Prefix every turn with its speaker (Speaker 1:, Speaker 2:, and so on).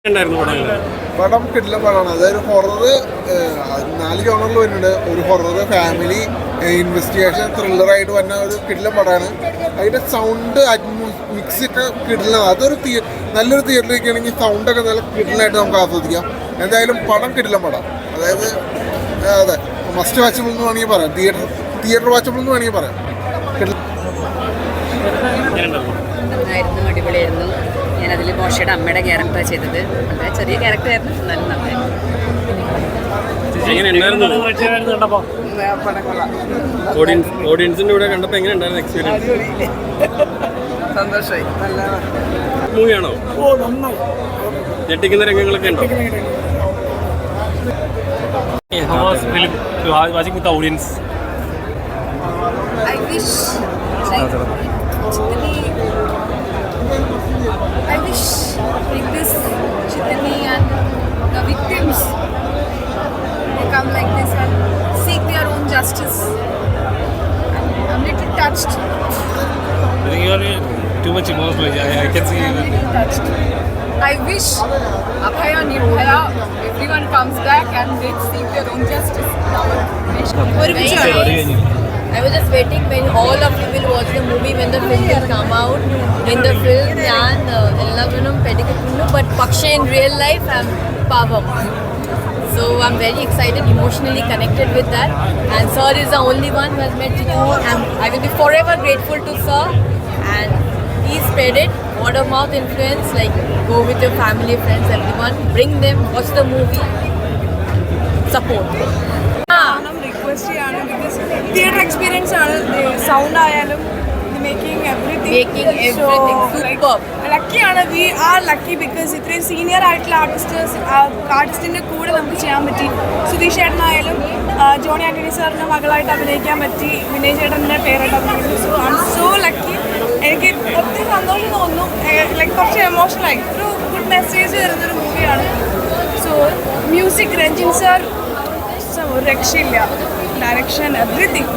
Speaker 1: പടം കിട്ടില്ല പടമാണ്. അതായത് ഹൊറർ 4 ജോണറിൽ വരുന്നുണ്ട്. ഒരു ഹൊറർ, ഫാമിലി, ഇൻവെസ്റ്റിഗേഷൻ, ത്രില്ലറായിട്ട് വരുന്ന ഒരു കിടില പടമാണ്. അതിൻ്റെ സൗണ്ട് മിക്സ് ഒക്കെ കിടില. അതൊരു നല്ലൊരു തിയേറ്ററിലേക്ക് ആണെങ്കിൽ സൗണ്ടൊക്കെ നല്ല കിടിലായിട്ട് നമുക്ക് ആസ്വദിക്കാം. എന്തായാലും പടം കിടില പടം. അതായത് അതെ, മസ്റ്റ് വാച്ചബിൾ എന്ന് വേണമെങ്കിൽ പറയാം. തിയേറ്റർ വാച്ചബിൾ എന്ന് വേണമെങ്കിൽ പറയാം.
Speaker 2: അടിപൊളിയായിരുന്നു. ഞാനതിൽ മോശയുടെ അമ്മയുടെ ക്യാരക്ടറാണ് ചെയ്തത്. വളരെ ചെറിയ ക്യാരക്ടറായിരുന്നു, നല്ല നന്നായിരുന്നു.
Speaker 3: ഓഡിയൻസിന്റെ കൂടെ കണ്ടപ്പോൾ എങ്ങനെ ഉണ്ടായിരുന്നു എക്സ്പീരിയൻസ്?
Speaker 1: സന്തോഷമായി. നല്ല
Speaker 3: മൂവിയാണോ? ഞെട്ടിക്കുന്ന രംഗങ്ങളൊക്കെ ഉണ്ടോ? Watching with audience.
Speaker 2: I wish like this Chitani and the victims they come like this and seek their own justice. I'm little touched.
Speaker 3: I think you are too much emotional. I can see.
Speaker 2: I'm little touched. I wish Abhaya and Nirbhaya everyone comes back and they seek their own justice. I was just waiting when all of you will watch the movie when the film will come out. In the film, ഞാൻ എല്ലാവരും പെടിക്കുന്നു, but പക്ഷേ in real life I'm Pavam. So I'm very excited, emotionally connected with that. And Sir is the only one who has met Chitu. I will be forever grateful to Sir. And he spread it, word of mouth influence, like go with your family, friends, everyone. Bring them, watch the movie, support.
Speaker 4: Theatre experience ആണ്. Sound ആയാലും making everything
Speaker 2: super.
Speaker 4: ലക്കിയാണ്. We are lucky because ഇത്രയും senior ആയിട്ടുള്ള ആർട്ടിസ്റ്റിൻ്റെ കൂടെ നമുക്ക് ചെയ്യാൻ പറ്റി. സുധീഷ് ചേട്ടനായാലും ജോണി ആന്റണി സാറിൻ്റെ മകളായിട്ട് അഭിനയിക്കാൻ പറ്റി, വിനയ് ചേട്ടൻ്റെ പേരായിട്ട് അഭിനയിച്ചു. So I M so lucky. എനിക്ക് ഒത്തിരി സന്തോഷം തോന്നുന്നു. ലൈക്ക് കുറച്ച് എമോഷണലായി. ഒരു ഗുഡ് മെസ്സേജ് തരുന്നൊരു മൂവിയാണ്. സോ മ്യൂസിക് രഞ്ജിൻ സാർ ഒരു രക്ഷയില്ല. Direction everything